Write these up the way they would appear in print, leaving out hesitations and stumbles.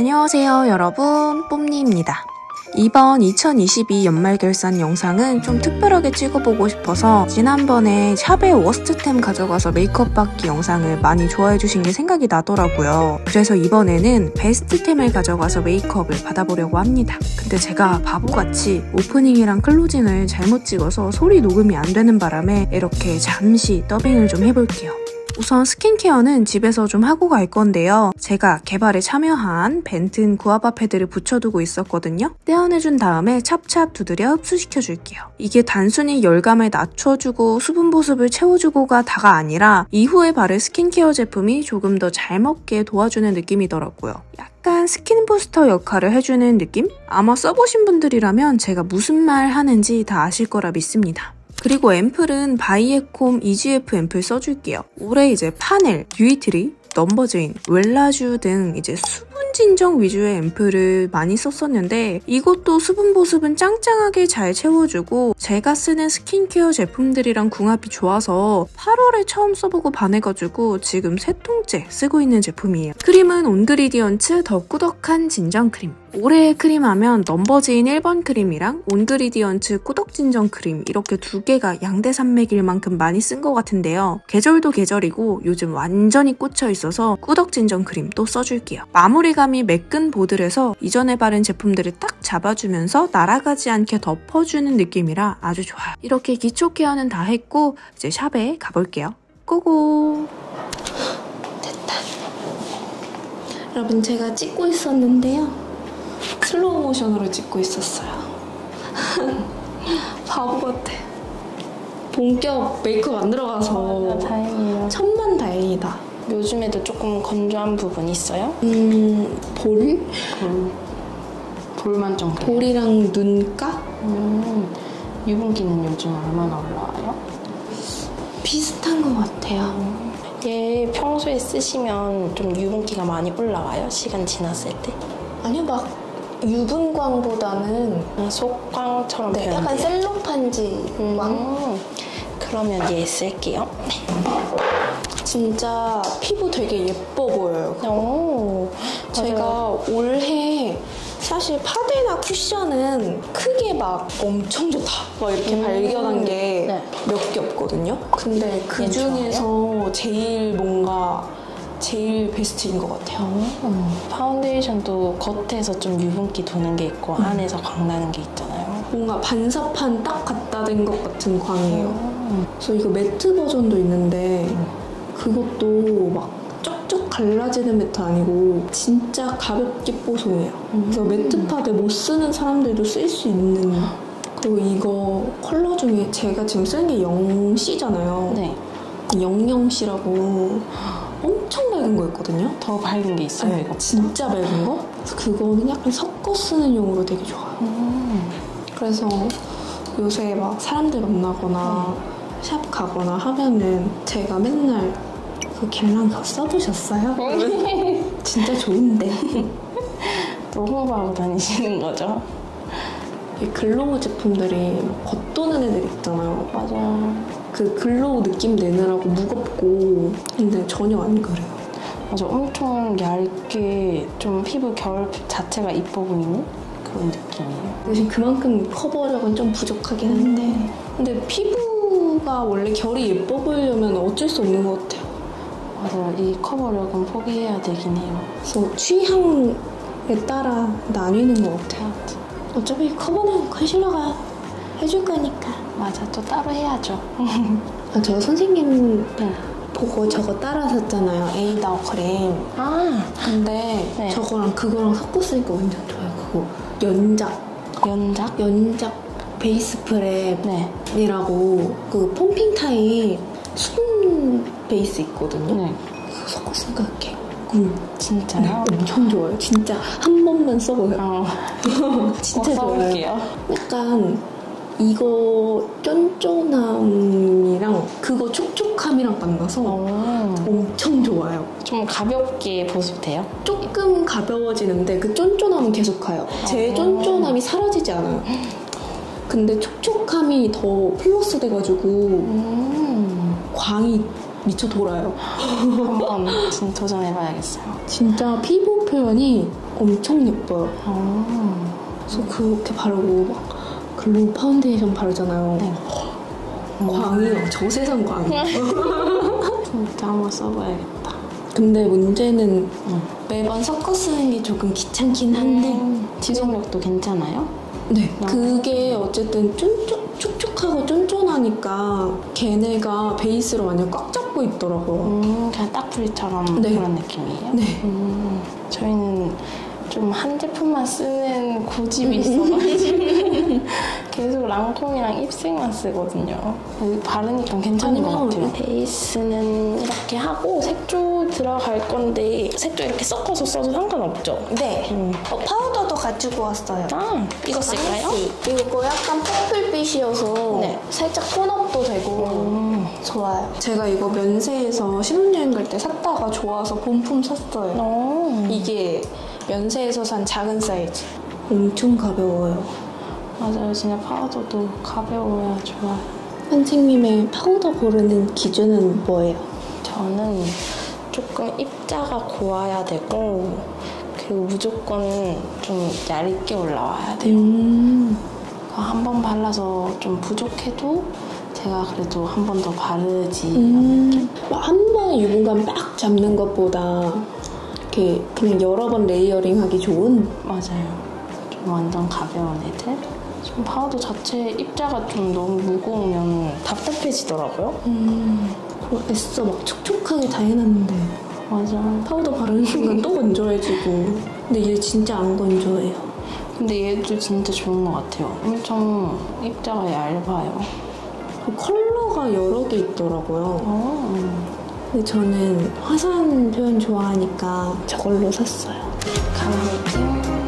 안녕하세요 여러분, 뽐니입니다. 이번 2022 연말결산 영상은 좀 특별하게 찍어보고 싶어서 지난번에 샵에 워스트템 가져가서 메이크업 받기 영상을 많이 좋아해주신 게 생각이 나더라고요. 그래서 이번에는 베스트템을 가져가서 메이크업을 받아보려고 합니다. 근데 제가 바보같이 오프닝이랑 클로징을 잘못 찍어서 소리 녹음이 안 되는 바람에 이렇게 잠시 더빙을 좀 해볼게요. 우선 스킨케어는 집에서 좀 하고 갈 건데요. 제가 개발에 참여한 벤튼 구아바 패드를 붙여두고 있었거든요. 떼어내준 다음에 찹찹 두드려 흡수시켜줄게요. 이게 단순히 열감을 낮춰주고 수분 보습을 채워주고가 다가 아니라 이후에 바를 스킨케어 제품이 조금 더 잘 먹게 도와주는 느낌이더라고요. 약간 스킨 부스터 역할을 해주는 느낌? 아마 써보신 분들이라면 제가 무슨 말 하는지 다 아실 거라 믿습니다. 그리고 앰플은 바이에콤 EGF 앰플 써줄게요. 올해 이제 파넬, 듀이트리, 넘버즈인, 웰라쥬 등 이제 수분 진정 위주의 앰플을 많이 썼었는데 이것도 수분 보습은 짱짱하게 잘 채워주고 제가 쓰는 스킨케어 제품들이랑 궁합이 좋아서 8월에 처음 써보고 반해가지고 지금 3통째 쓰고 있는 제품이에요. 크림은 온그리디언츠 더 꾸덕한 진정 크림. 올해의 크림 하면 넘버즈인 1번 크림이랑 온그리디언츠 꾸덕 진정 크림 이렇게 두 개가 양대 산맥일 만큼 많이 쓴 것 같은데요. 계절도 계절이고 요즘 완전히 꽂혀 있어서 꾸덕 진정 크림 또 써줄게요. 마무리감이 매끈 보들해서 이전에 바른 제품들을 딱 잡아주면서 날아가지 않게 덮어주는 느낌이라 아주 좋아요. 이렇게 기초 케어는 다 했고 이제 샵에 가볼게요. 고고! 됐다. 여러분 제가 찍고 있었는데요. 슬로우 모션으로 찍고 있었어요. 바보 같아. 본격 메이크업 안 들어가서 다행이에요. 천만다행이다. 요즘에도 조금 건조한 부분 있어요? 볼? 볼만 정도. 볼이랑 눈가? 유분기는 요즘 얼마나 올라와요? 비슷한 것 같아요. 얘 평소에 쓰시면 좀 유분기가 많이 올라와요? 시간 지났을 때? 아니요, 막 유분광보다는 속광처럼 네, 약간 표현돼요? 셀로판지 광? 그러면 얘 쓸게요. 진짜 피부 되게 예뻐 보여요. 오, 제가 올해 사실 파데나 쿠션은 크게 막 엄청 좋다 막 이렇게 발견한 게 몇 개 없거든요. 근데 그 중에서 제일 베스트인 것 같아요. 파운데이션도 겉에서 좀 유분기 도는 게 있고 안에서 광 나는 게 있잖아요. 뭔가 반사판 딱 갖다 댄 것 같은 광이에요. 그래서 이거 매트 버전도 있는데 그것도 막 쩍쩍 갈라지는 매트 아니고 진짜 가볍게 뽀송해요. 그래서 매트팝에 못 쓰는 사람들도 쓸 수 있는. 그리고 이거 컬러 중에 제가 지금 쓰는 게 0C잖아요. 네. 00C라고 엄청 밝은 거였거든요. 더 밝은 게 있어요, 네, 이거? 진짜 밝은 거? 그래서 그거는 약간 섞어 쓰는 용으로 되게 좋아요. 그래서 요새 막 사람들 만나거나 샵 가거나 하면은 제가 맨날 그 겟랑 그거 써보셨어요? 진짜 좋은데. 또 홍보하고 다니시는 거죠? 이 글로우 제품들이 겉도는 애들 있잖아요. 맞아. 그 글로우 느낌 내느라고 무겁고 근데 전혀 안 그래요. 맞아, 엄청 얇게 좀 피부 결 자체가 이뻐 보이는 그런 느낌이에요. 대신 그만큼 커버력은 좀 부족하긴 한데 근데 피부가 원래 결이 예뻐 보이려면 어쩔 수 없는 것 같아요. 맞아요, 이 커버력은 포기해야 되긴 해요. 그래서 취향에 따라 나뉘는 것 같아요. 어차피 커버는 컨실러가 해줄 거니까. 맞아, 또 따로 해야죠. 저 선생님 보고 저거 따라 샀잖아요. 에이더 크림. 근데 네. 저거랑 그거랑 섞어 쓰니까 완전 좋아요. 그거 연작 베이스 프랩이라고 그 펌핑 타입 수분 베이스 있거든요. 네. 그거 섞어 쓰니까 진짜요? 네, 엄청 좋아요. 진짜 한 번만 써봐요. 진짜 좋아요. 약간 이거 쫀쫀함이랑 그거 촉촉함이랑 만나서 엄청 좋아요. 좀 가볍게 보습돼요? 조금 가벼워지는데 그 쫀쫀함은 계속 가요. 제 쫀쫀함이 사라지지 않아요. 근데 촉촉함이 더 플러스 돼가지고 광이 미쳐 돌아요. 한번 도전해봐야겠어요. 진짜 피부 표현이 엄청 예뻐요. 그래서 그렇게 바르고 막 글로우 파운데이션 바르잖아요. 네. 광이요. 저세상 광이. 진짜 한번 써봐야겠다. 근데 문제는 매번 섞어 쓰는 게 조금 귀찮긴 한데 지속력도 괜찮아요? 네. 그게 어쨌든 촉촉하고 쫀쫀하니까 걔네가 베이스로 완전 꽉 잡고 있더라고요. 그냥 딱풀이처럼 네. 그런 느낌이에요? 네. 저희는 좀 한 제품만 쓰는 고집이 있어가지고 계속 랑콤이랑 입생만 쓰거든요. 바르니까 괜찮은 것 같아요. 베이스는 이렇게 하고 색조 들어갈 건데 색조 이렇게 섞어서 써도 상관없죠? 네. 파우더도 가지고 왔어요. 이거 쓸까요? 이거 약간 퍼플빛이어서 네. 살짝 톤업도 되고 좋아요. 제가 이거 면세에서 신혼여행 갈 때 샀다가 좋아서 본품 샀어요. 이게 면세에서 산 작은 사이즈. 엄청 가벼워요. 맞아요. 진짜 파우더도 가벼워야 좋아요. 선생님의 파우더 고르는 기준은 뭐예요? 저는 조금 입자가 고와야 되고 그리고 무조건 좀 얇게 올라와야 돼요. 한 번 발라서 좀 부족해도 제가 그래도 한 번 더 바르지. 한 번에 유분감 빡 잡는 것보다 이렇게 그냥 여러 번 레이어링하기 좋은? 맞아요. 좀 완전 가벼운 애들. 좀 파우더 자체 입자가 좀 너무 무거우면 답답해지더라고요. 그거 애써 막 촉촉하게 다 해놨는데 맞아. 파우더 바르는 순간 또 건조해지고. 근데 얘 진짜 안 건조해요. 근데 얘도 진짜 좋은 것 같아요. 엄청 입자가 얇아요. 컬러가 여러 개 있더라고요. 근데 저는 화사한 표현 좋아하니까 저걸로 샀어요. 가볼게요.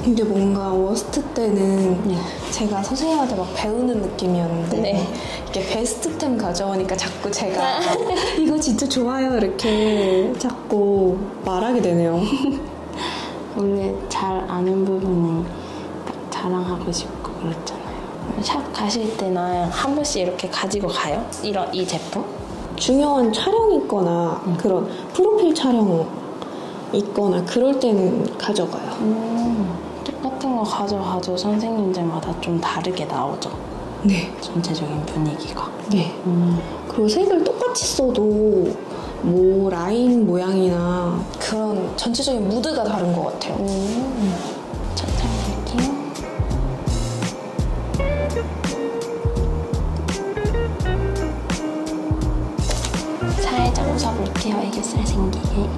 이게 뭔가 워스트 때는 네. 제가 선생님한테 막 배우는 느낌이었는데 네. 이렇게 베스트템 가져오니까 자꾸 제가 이거 진짜 좋아요 이렇게 자꾸 말하게 되네요. 원래 잘 아는 부분은 딱 자랑하고 싶고 그렇잖아요. 샵 가실 때나 한 번씩 이렇게 가지고 가요? 이 제품? 중요한 촬영 있거나 그런 프로필 촬영 있거나 그럴 때는 가져가요. 똑같은 거 가져가도 선생님들마다 좀 다르게 나오죠. 네. 전체적인 분위기가. 네. 그리고 색을 똑같이 써도 뭐 라인 모양이나 그런 전체적인 무드가 다른 것 같아요. 천천히 할게요. 살짝 웃어볼게요. 애교살 생기게.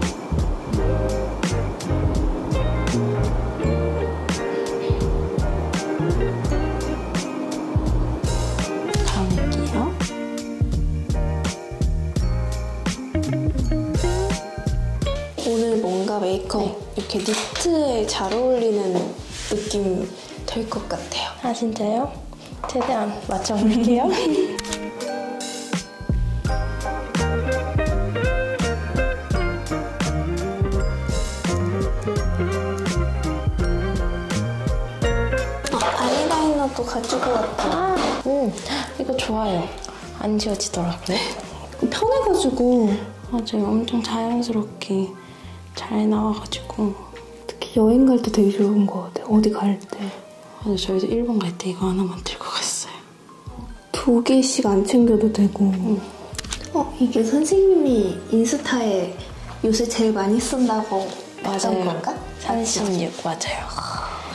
감을게요. 오늘 뭔가 메이크업 이렇게 니트에 잘 어울리는 느낌 될 것 같아요. 아 진짜요? 최대한 맞춰볼게요. 아이라이너도 가지고 왔다. 이거 좋아요. 안 지워지더라고요. 편해가지고 맞아요. 엄청 자연스럽게 잘 나와가지고. 특히 여행 갈 때 되게 좋은 것 같아요. 어디 갈 때. 맞아요. 저희도 일본 갈 때 이거 하나만 들고 갔어요. 2개씩 안 챙겨도 되고. 이게 선생님이 인스타에 요새 제일 많이 쓴다고 했던 건가? 36 맞아요.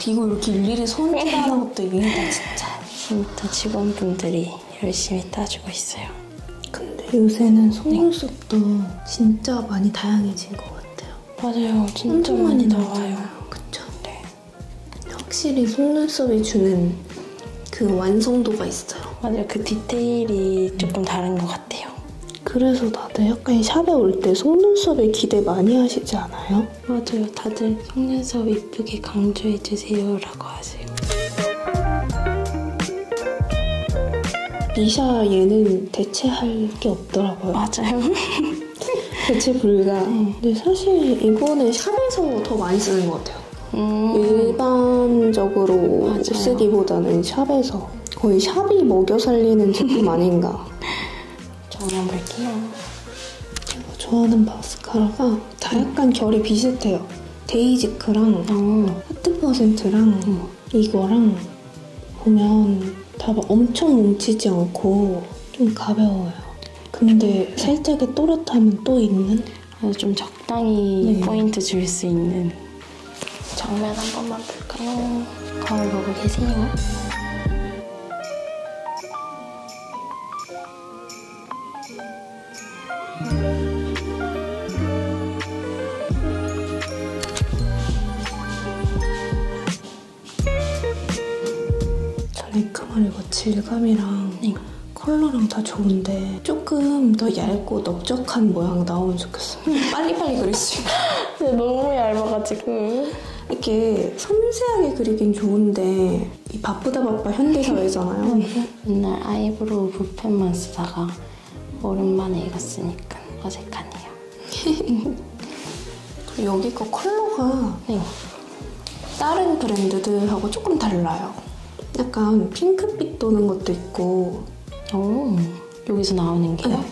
이거 이렇게 일일이 손질하는 것도 일이다 진짜. 진짜 직원분들이 열심히 따주고 있어요. 근데 요새는 속눈썹도 진짜 많이 다양해진 것 같아요. 맞아요. 진짜 많이 나와요. 그쵸? 네. 확실히 속눈썹이 주는 그 완성도가 있어요. 맞아요. 그 디테일이 조금 다른 것 같아요. 그래서 다들 약간 샵에 올 때 속눈썹에 기대 많이 하시지 않아요? 맞아요. 다들 속눈썹 이쁘게 강조해주세요 라고 하세요. 미샤 얘는 대체할 게 없더라고요. 맞아요. 대체 불가. 근데 사실 이거는 샵에서 더 많이 쓰는 것 같아요. 일반적으로 맞아요. 쓰기보다는 샵에서 거의 샵이 먹여 살리는 제품 아닌가. 정리해볼게요. 이거 좋아하는 마스카라가 다 약간 결이 비슷해요. 데이지크랑 하트 퍼센트랑 이거랑 보면 다 엄청 뭉치지 않고 좀 가벼워요. 근데 살짝의 또렷함은 또 있는? 그래서 좀 적당히 포인트 줄 수 있는. 정면 한 번만 볼까요? 거울 보고 계세요. 메이크업을 이거 질감이랑 컬러랑 다 좋은데 조금 더 얇고 넓적한 모양 나오면 좋겠어요. 빨리빨리 그릴 수 있고. 근데 너무 얇아가지고 이렇게 섬세하게 그리긴 좋은데 이 바쁘다 바빠 현대사회잖아요. 맨날 아이브로우 붓펜만 쓰다가 오랜만에 이거 쓰니까 어색하네요. 그리고 여기 거 컬러가 다른 브랜드들하고 조금 달라요. 약간 핑크빛 도는 것도 있고. 오, 여기서 나오는 게요? 네.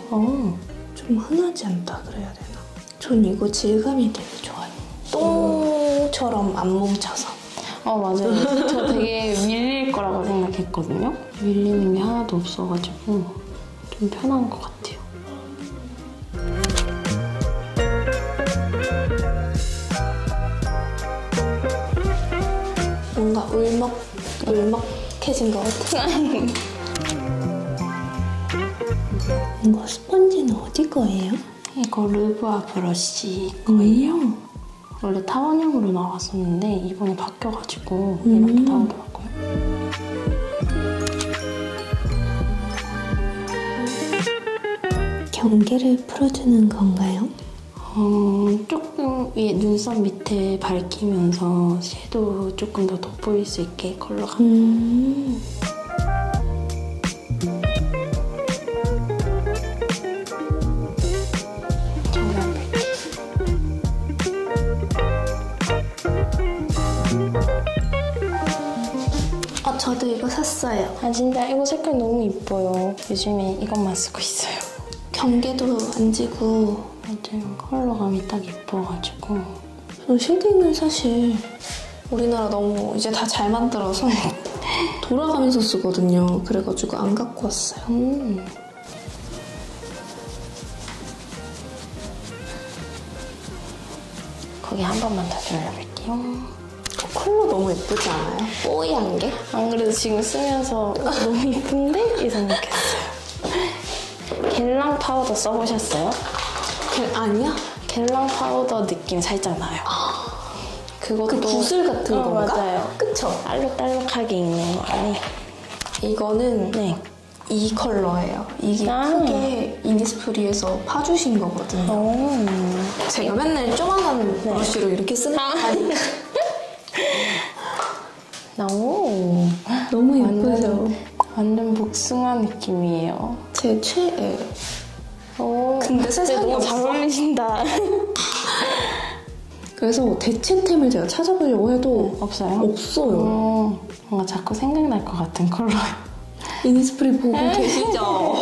좀 흔하지 않다 그래야 되나? 전 이거 질감이 되게 좋아요. 똥처럼 안 뭉쳐서. 맞아요. 저 되게 밀릴 거라고 생각했거든요. 밀리는 게 하나도 없어가지고 좀 편한 것 같아요. 뭔가 울먹해진 것 같아요. 이거 스펀지는 어디 거예요? 이거 르브아 브러쉬 거예요. 원래 타원형으로 나왔었는데 이번에 바뀌어가지고 이렇게 나오더라고요. 경계를 풀어주는 건가요? 조금 위에 눈썹 밑에 밝히면서 섀도우 조금 더 돋보일 수 있게 컬러가. 정면 밝기. 저도 이거 샀어요. 진짜 이거 색깔 너무 이뻐요. 요즘에 이것만 쓰고 있어요. 경계도 안 지고. 맞아요. 컬러감이 딱 예뻐가지고. 저 쉐딩은 사실 우리나라 너무 이제 다 잘 만들어서 돌아가면서 쓰거든요. 그래가지고 안 갖고 왔어요. 거기 한 번만 더 눌러볼게요. 컬러 너무 예쁘지 않아요? 뽀얀 게? 안 그래도 지금 쓰면서 너무 예쁜데? 이 생각했어요. 겔랑 파우더 써보셨어요? 아니야? 겔랑 파우더 느낌 살짝 나요. 그것도 그 구슬 같은 건가? 맞아요. 그쵸? 알록달록하게 있는 거 아니? 이거는 이 컬러예요. 이게 크게 이니스프리에서 파주신 거거든요. 제가 맨날 조그만한 브러쉬로 이렇게 쓰는 거 아니까. 너무 예쁘죠? 완전 복숭아 느낌이에요. 제 최애. 근데 세상에 너무 잘 어울리신다. 그래서 대체템을 제가 찾아보려고 해도 없어요? 없어요. 뭔가 자꾸 생각날 것 같은 컬러예요. 이니스프리 보고 계시죠?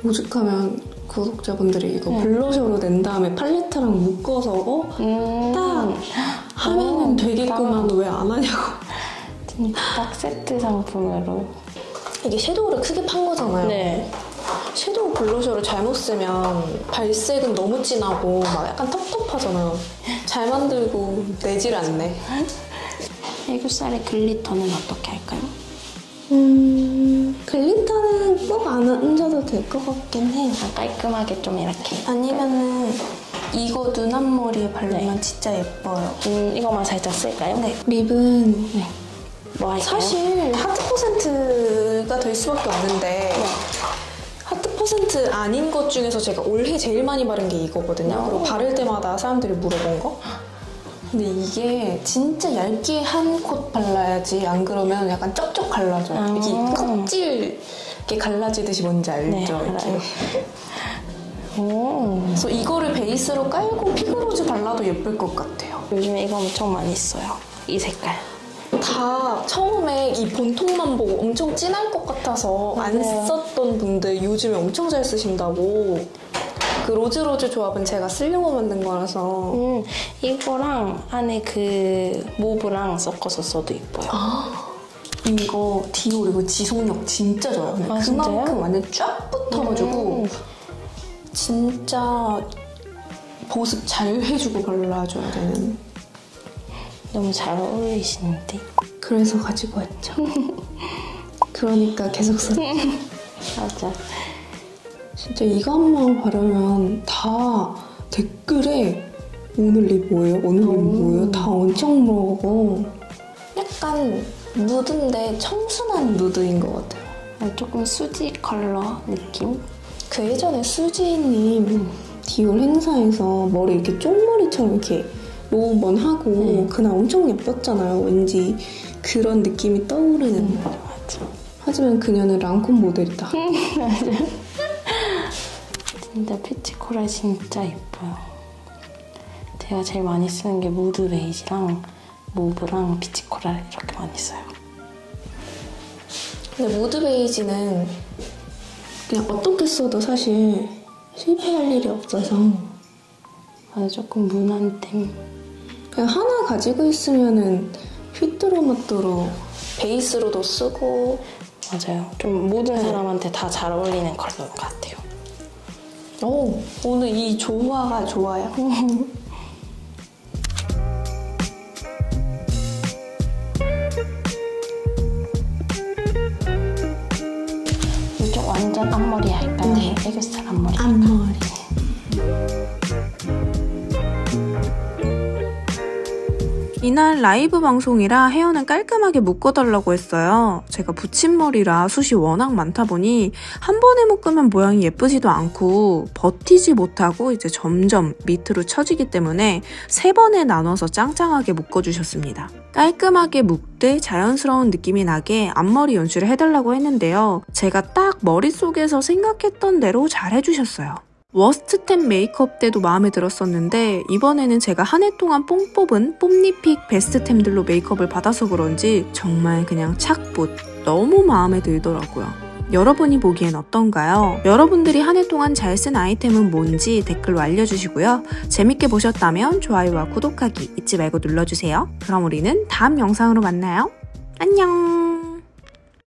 오죽하면 구독자분들이 이거 블러셔로 낸 다음에 팔레트랑 묶어서 딱 하면은 되겠구만 왜 안 하냐고. 진짜 딱 세트 상품으로. 이게 섀도우를 크게 판 거잖아요. 네. 섀도우 블러셔를 잘못 쓰면 발색은 너무 진하고 막 약간 텁텁하잖아요. 잘 만들고 내질 않네. 애교살의 글리터는 어떻게 할까요? 글리터는 꼭 안 얹어도 될 것 같긴 해요. 깔끔하게 좀 이렇게. 아니면은 이거 눈 앞머리에 바르면 진짜 예뻐요. 이거만 살짝 쓸까요? 네. 립은 뭐 할까요? 사실 하트 퍼센트가 될 수밖에 없는데 하트 퍼센트 아닌 것 중에서 제가 올해 제일 많이 바른 게 이거거든요. 그리고 바를 때마다 사람들이 물어본 거. 근데 이게 진짜 얇게 한 콧 발라야지 안 그러면 약간 쩍쩍 갈라져요. 이게 껍질 이렇게 갈라지듯이 뭔지 알죠? 네, 이렇게. 그래서 이거를 베이스로 깔고 피그로즈 발라도 예쁠 것 같아요. 요즘에 이거 엄청 많이 써요. 이 색깔. 다 처음에 이 본통만 보고 엄청 진할 것 같아서 안 썼던 분들 요즘에 엄청 잘 쓰신다고. 그 로즈로즈 조합은 제가 쓰려고 만든 거라서. 이거랑 안에 그 모브랑 섞어서 써도 예뻐요. 이거 디올 이거 지속력 진짜 좋아요. 그만큼 진짜요? 완전 쫙 붙어가지고 진짜 보습 잘 해주고 발라줘야 되는. 너무 잘 어울리시는데? 그래서 가지고 왔죠. 그러니까 계속 썼죠. 맞아. 진짜 이거 한 번 바르면 다 댓글에 오늘 립 뭐예요? 오늘 립 뭐예요? 다 엄청 물어보고 약간 누드인데 청순한 누드인 것 같아요. 조금 수지 컬러 느낌? 그 예전에 수지님 디올 행사에서 머리 이렇게 쪽머리처럼 이렇게 로우 번 하고 그날 엄청 예뻤잖아요. 왠지 그런 느낌이 떠오르는. 맞아. 하지만 그녀는 랑콤 모델이다. 맞아. 진짜 피치코랄 진짜 예뻐요. 제가 제일 많이 쓰는 게 무드 베이지랑 모브랑 피치코랄 이렇게 많이 써요. 근데 무드 베이지는 그냥 어떻게 써도 사실 실패할 일이 없어서 맞아, 조금 무난 템. 그냥 하나 가지고 있으면은 휘뚜루마뚜루 베이스로도 쓰고. 맞아요. 좀 모든 사람한테 다 잘 어울리는 컬러 같아요. 오, 오늘 이 조화가 좋아요. 이쪽 완전 앞머리 할까요? 네. 애교살 앞머리. 앞머리. 이날 라이브 방송이라 헤어는 깔끔하게 묶어달라고 했어요. 제가 붙임머리라 숱이 워낙 많다 보니 한 번에 묶으면 모양이 예쁘지도 않고 버티지 못하고 이제 점점 밑으로 처지기 때문에 3번에 나눠서 짱짱하게 묶어주셨습니다. 깔끔하게 묶되 자연스러운 느낌이 나게 앞머리 연출을 해달라고 했는데요. 제가 딱 머릿속에서 생각했던 대로 잘 해주셨어요. 워스트템 메이크업 때도 마음에 들었었는데 이번에는 제가 한 해 동안 뽕 뽑은 뽐니픽 베스트템들로 메이크업을 받아서 그런지 정말 그냥 착붙 너무 마음에 들더라고요. 여러분이 보기엔 어떤가요? 여러분들이 한 해 동안 잘 쓴 아이템은 뭔지 댓글로 알려주시고요. 재밌게 보셨다면 좋아요와 구독하기 잊지 말고 눌러주세요. 그럼 우리는 다음 영상으로 만나요. 안녕!